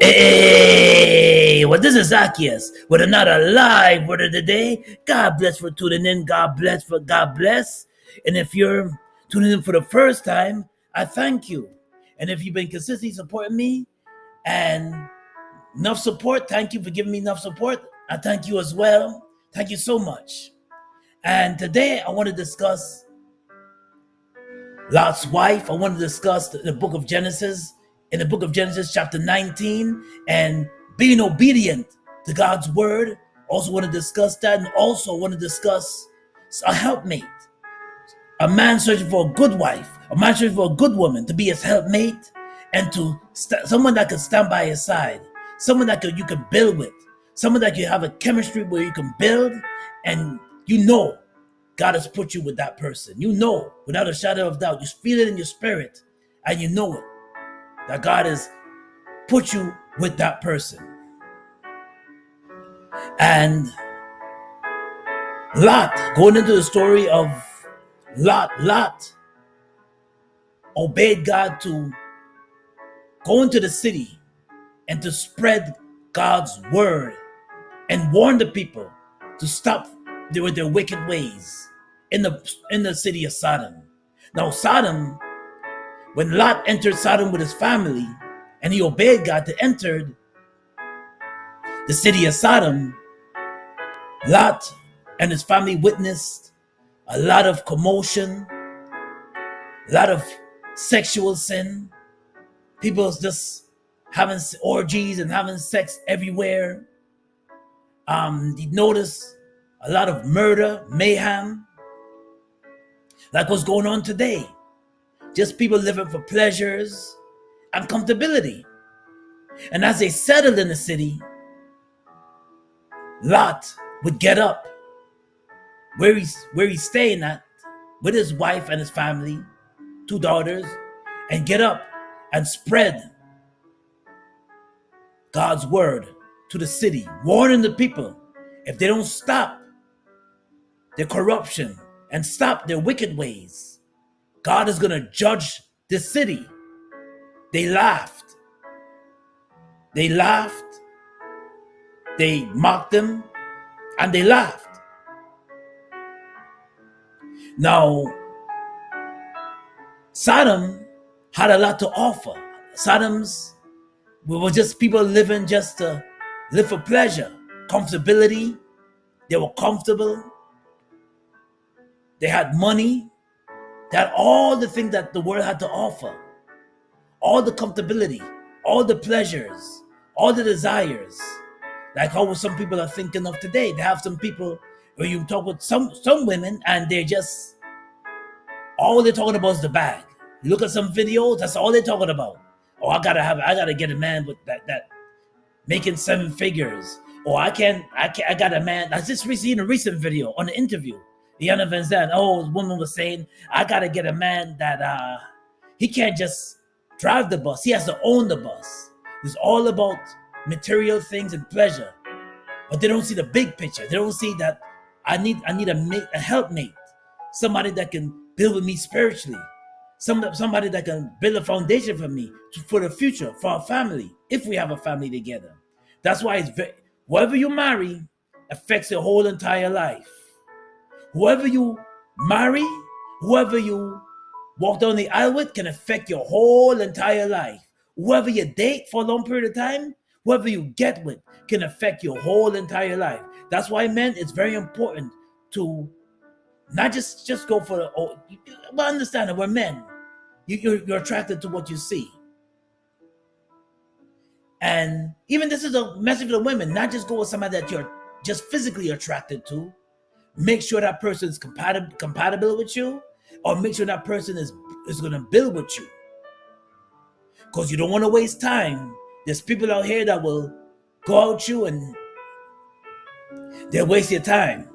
Hey, well, this is Zacchaeus with another live word of the day. God bless for tuning in. God bless for God bless. And if you're tuning in for the first time, I thank you. And if you've been consistently supporting me and enough support, thank you for giving me enough support. I thank you as well. Thank you so much. And today I want to discuss Lot's wife. I want to discuss the book of Genesis, in the book of Genesis, chapter 19, and being obedient to God's word. Also want to discuss that, and also want to discuss a helpmate, a man searching for a good wife, a man searching for a good woman to be his helpmate, and to someone that can stand by his side, someone that you can build with, someone that you have a chemistry where you can build, and you know God has put you with that person. You know, without a shadow of doubt, you feel it in your spirit, and you know it, that God has put you with that person. And Lot, going into the story of Lot obeyed God to go into the city and to spread God's word and warn the people to stop with their wicked ways in the city of Sodom. Now, Sodom, when Lot entered Sodom with his family and he obeyed God to enter the city of Sodom, Lot and his family witnessed a lot of commotion, a lot of sexual sin, people just having orgies and having sex everywhere. He noticed a lot of murder, mayhem, like what's going on today. Just people living for pleasures and comfortability. And as they settled in the city, Lot would get up where he's staying at with his wife and his family, 2 daughters, and get up and spread God's word to the city, warning the people if they don't stop their corruption and stop their wicked ways, God is going to judge the city. They laughed. They laughed. They mocked him, and they laughed. Now, Sodom had a lot to offer. Sodom's were just people living just to live for pleasure, comfortability. They were comfortable. They had money. They had all the things that the world had to offer. All the comfortability, all the pleasures, all the desires. Like how some people are thinking of today. They have some people where you talk with some women and they're just, all they're talking about is the bag. You look at some videos, that's all they're talking about. Oh, I gotta get a man with that making 7 figures. Or I got a man. I just seen a recent video on an interview. Diana Van Zandt, a woman was saying, I gotta get a man that he can't just drive the bus. He has to own the bus. It's all about material things and pleasure. But they don't see the big picture. They don't see that I need a helpmate. Somebody that can build with me spiritually. Somebody that can build a foundation for me for the future, for our family, if we have a family together. That's why whoever you marry affects your whole entire life. Whoever you marry, whoever you walk down the aisle with can affect your whole entire life. Whoever you date for a long period of time, whoever you get with can affect your whole entire life. That's why, men, it's very important to not just go for the, understand that we're men. You're attracted to what you see. And even this is a message for the women, not just go with somebody that you're just physically attracted to. Make sure that person is compatible with you, or make sure that person is going to build with you. Because you don't want to waste time. There's people out here that will go out you and they'll waste your time.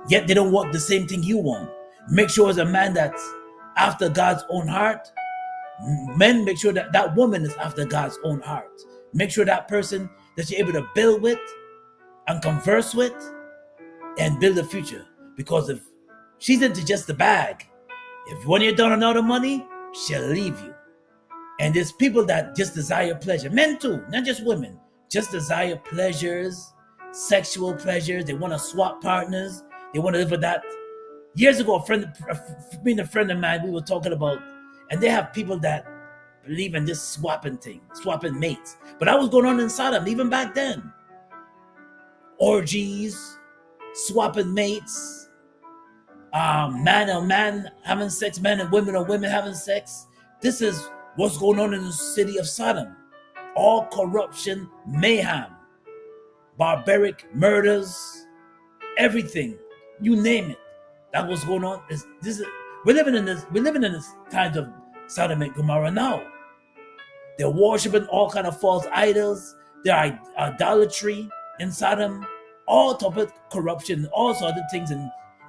Yet they don't want the same thing you want. Make sure as a man that's after God's own heart. Men, make sure that that woman is after God's own heart. Make sure that person that you're able to build with and converse with and build a future. Because if she's into just the bag, if when you're done another money, she'll leave you. And there's people that just desire pleasure. Men too, not just women. Just desire pleasures, sexual pleasures. They want to swap partners. They want to live with that. Years ago, me and a friend of mine, we were talking about, and they have people that believe in this swapping thing, swapping mates. But that was going on in Sodom even back then. Orgies, swapping mates, man and man having sex, men and women having sex. This is what's going on in the city of Sodom. All corruption, mayhem, barbaric murders, everything, you name it. That was going on. We're living in this times of Sodom and Gomorrah now. They're worshiping all kind of false idols. There idolatry in Sodom, all type of corruption, all sorts of things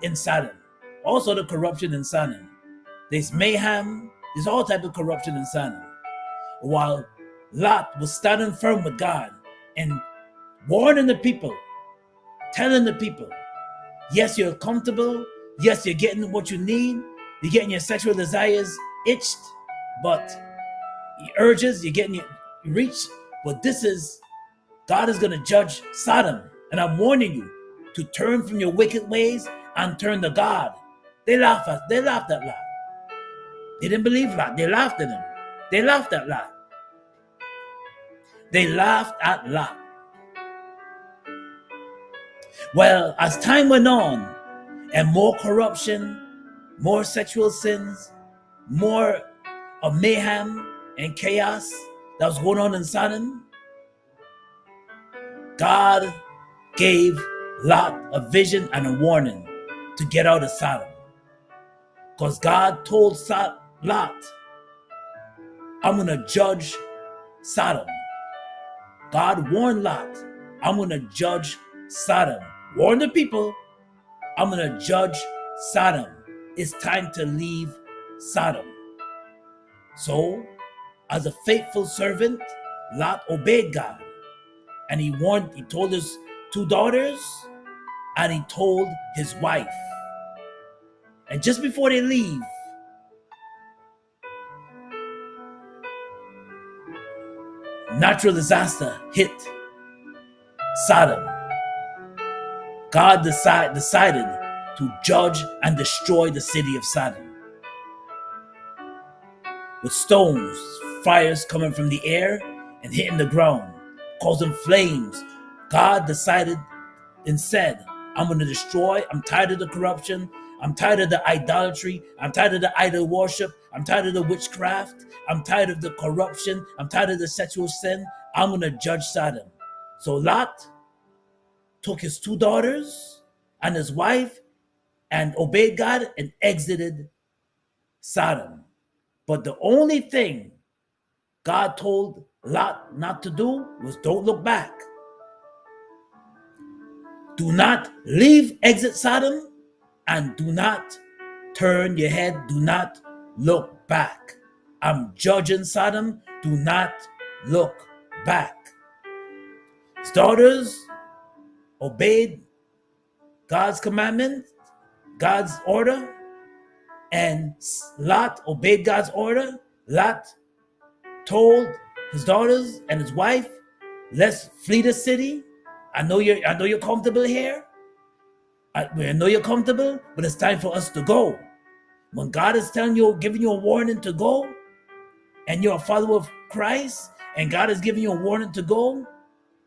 in Sodom, all sort of corruption in Sodom. There's mayhem. There's all type of corruption in Sodom. While Lot was standing firm with God and warning the people, telling the people, yes, you're comfortable. Yes, you're getting what you need. You're getting your sexual desires itched, but urges, you're getting your reach. But God is going to judge Sodom. And I'm warning you to turn from your wicked ways and turn to God. They laughed at Lot. They didn't believe Lot. They laughed at him. They laughed at Lot. They laughed at Lot. Well, as time went on, and more corruption, more sexual sins, more of mayhem and chaos that was going on in Sodom, God gave Lot a vision and a warning to get out of Sodom. Because God told Lot, I'm going to judge Sodom. God warned Lot, I'm going to judge Sodom. Warn the people, I'm going to judge Sodom. It's time to leave Sodom. So, as a faithful servant, Lot obeyed God. And he told his 2 daughters, and he told his wife. And just before they leave, natural disaster hit Sodom. God decided to judge and destroy the city of Sodom. With stones, fires coming from the air and hitting the ground, causing flames. God decided and said, I'm going to destroy. I'm tired of the corruption. I'm tired of the idolatry. I'm tired of the idol worship. I'm tired of the witchcraft. I'm tired of the corruption. I'm tired of the sexual sin. I'm going to judge Sodom. So Lot took his 2 daughters and his wife and obeyed God and exited Sodom. But the only thing God told Lot not to do was don't look back. Do not exit Sodom, and do not turn your head. Do not look back. I'm judging Sodom. Do not look back. His daughters obeyed God's commandment, God's order, and Lot obeyed God's order. Lot told his daughters and his wife, let's flee the city. I know you're comfortable here. I know you're comfortable, but it's time for us to go. When God is giving you a warning to go, and you're a follower of Christ, and God is giving you a warning to go,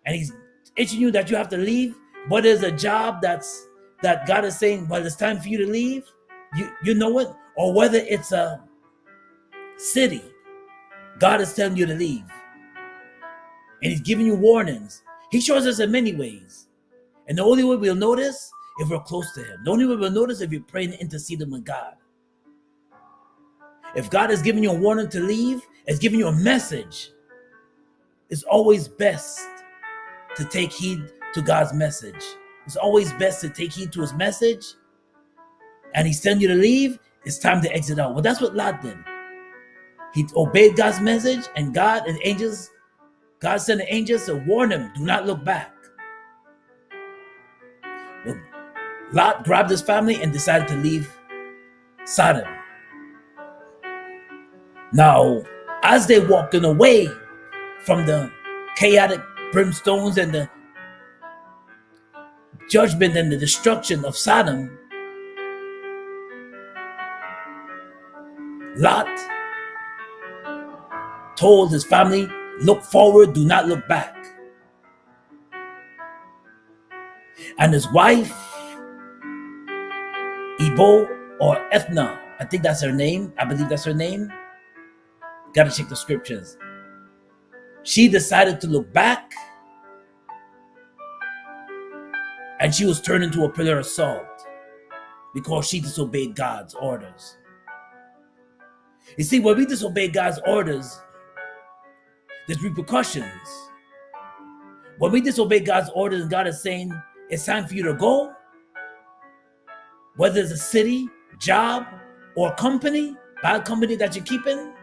and he's itching you that you have to leave, but there's a job that God is saying, well, it's time for you to leave. You know it, or whether it's a city, God is telling you to leave. And he's giving you warnings. He shows us in many ways. And the only way we'll notice if we're close to him. The only way we'll notice if you're praying and interceding with God. If God is giving you a warning to leave, it's giving you a message. It's always best to take heed to God's message. It's always best to take heed to his message. And he's telling you to leave, it's time to exit out. Well, that's what Lot did. He obeyed God's message, and God sent the angels to warn him, do not look back. Well, Lot grabbed his family and decided to leave Sodom. Now, as they walking away from the chaotic brimstones and the judgment and the destruction of Sodom, Lot told his family, look forward, do not look back. And his wife, Ebo or Ethna, I think that's her name. I believe that's her name. Gotta check the scriptures. She decided to look back, and she was turned into a pillar of salt because she disobeyed God's orders. You see, when we disobey God's orders, there's repercussions. When we disobey God's orders and God is saying, it's time for you to go, whether it's a city, job, or company, bad company that you're keeping,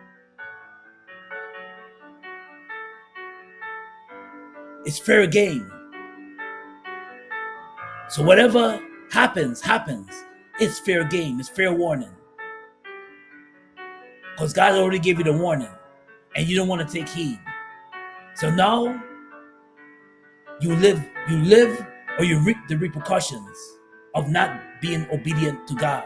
it's fair game. So whatever happens, it's fair game, it's fair warning. Because God already gave you the warning, and you don't want to take heed. So now, you live or you reap the repercussions of not being obedient to God.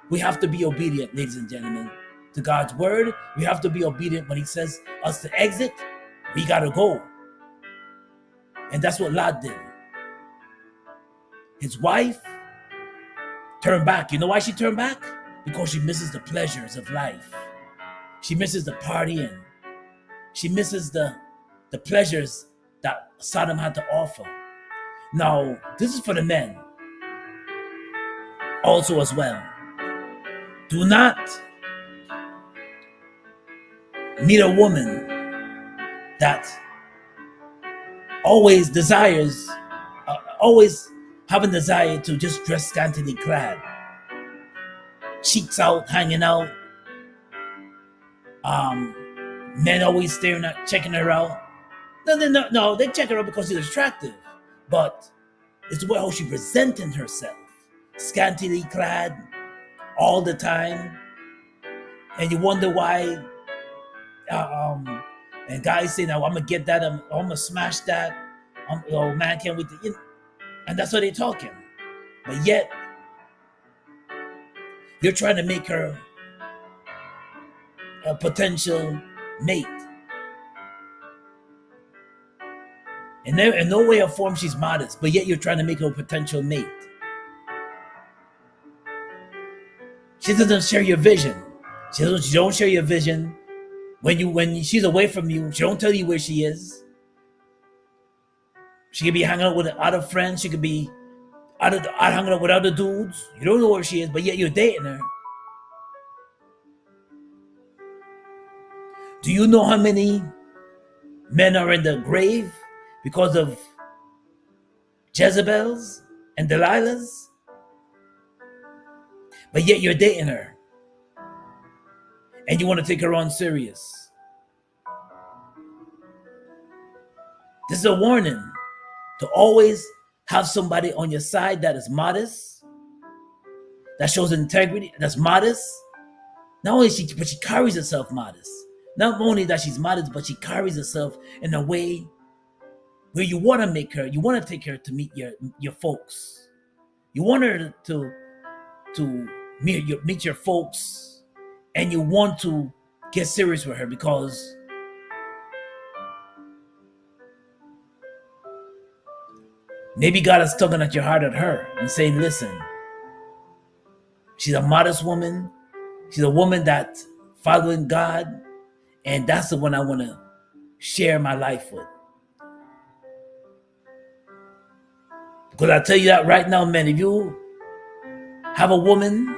We have to be obedient, ladies and gentlemen, to God's word. We have to be obedient when he says us to exit. We got to go. And that's what Lot did. His wife turned back. You know why she turned back? Because she misses the pleasures of life. She misses the partying. She misses the pleasures that Sodom had to offer. Now, this is for the men also as well. Do not meet a woman that always desires, always have a desire to just dress scantily clad. Cheeks out, hanging out. Men always staring at, checking her out. No, they check her out because she's attractive. But it's the way how she presenting herself. Scantily clad all the time. And you wonder why and guys say, now I'm gonna get that, I'm gonna smash that. Oh man, can't wait to, you know, and that's what they're talking. But yet, you're trying to make her a potential mate. In no way or form she's modest, but yet you're trying to make her a potential mate. She doesn't share your vision. She don't share your vision. When she's away from you, she don't tell you where she is. She could be hanging out with other friends. She could be out hanging out with other dudes. You don't know where she is, but yet you're dating her. Do you know how many men are in the grave because of Jezebels and Delilahs? But yet you're dating her. And you want to take her on serious. This is a warning to always have somebody on your side that is modest, that shows integrity, that's modest. Not only but she carries herself modest. Not only that she's modest, but she carries herself in a way where you want to make her, you want to take her to meet your folks. You want her to meet your folks, and you want to get serious with her because maybe God is tugging at your heart at her and saying, listen, she's a modest woman. She's a woman that's following God, and that's the one I want to share my life with. Because I tell you that right now, man, if you have a woman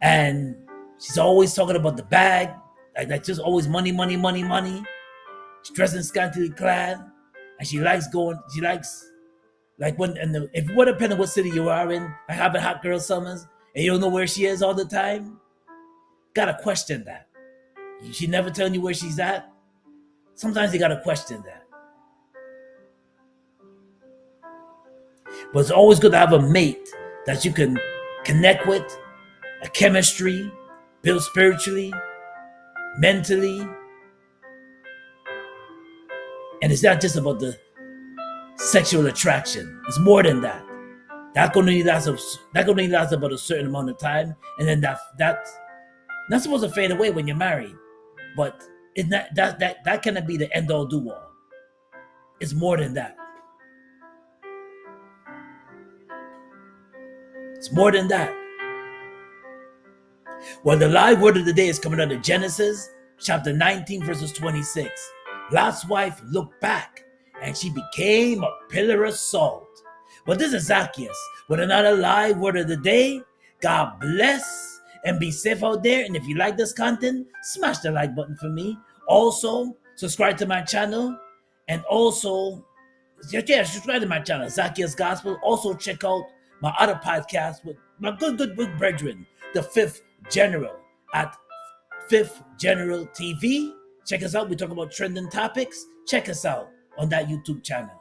and she's always talking about the bag, like just always money, she's dressing scantily clad, and she likes like if it would depend on what city you are in, like having hot girl summers, and you don't know where she is all the time, gotta question that. She never telling you where she's at. Sometimes you gotta question that. But it's always good to have a mate that you can connect with, a chemistry, build spiritually, mentally. And it's not just about the sexual attraction. It's more than that. That gonna only last about a certain amount of time, and then that's not supposed to fade away when you're married. But it's not, that cannot be the end all do all. It's more than that. It's more than that. Well, the live word of the day is coming out of Genesis chapter 19, verses 26. Lot's wife looked back, and she became a pillar of salt. Well, this is Zacchaeus with another live word of the day. God bless and be safe out there. And if you like this content, smash the like button for me. Also, subscribe to my channel. And also, subscribe to my channel, Zacchaeus Gospel. Also, check out my other podcast with my good brethren, the Fifth General, at Fifth General TV. Check us out. We talk about trending topics. Check us out on that YouTube channel.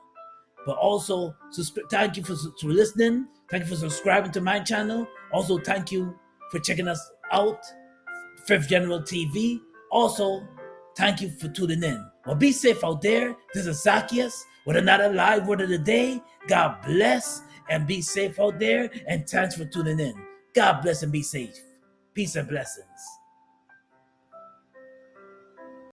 But also, thank you for listening. Thank you for subscribing to my channel. Also, thank you for checking us out, Fifth General TV. Also, thank you for tuning in. Well, be safe out there. This is Zacchaeus with another live word of the day. God bless and be safe out there. And thanks for tuning in. God bless and be safe. Peace and blessings.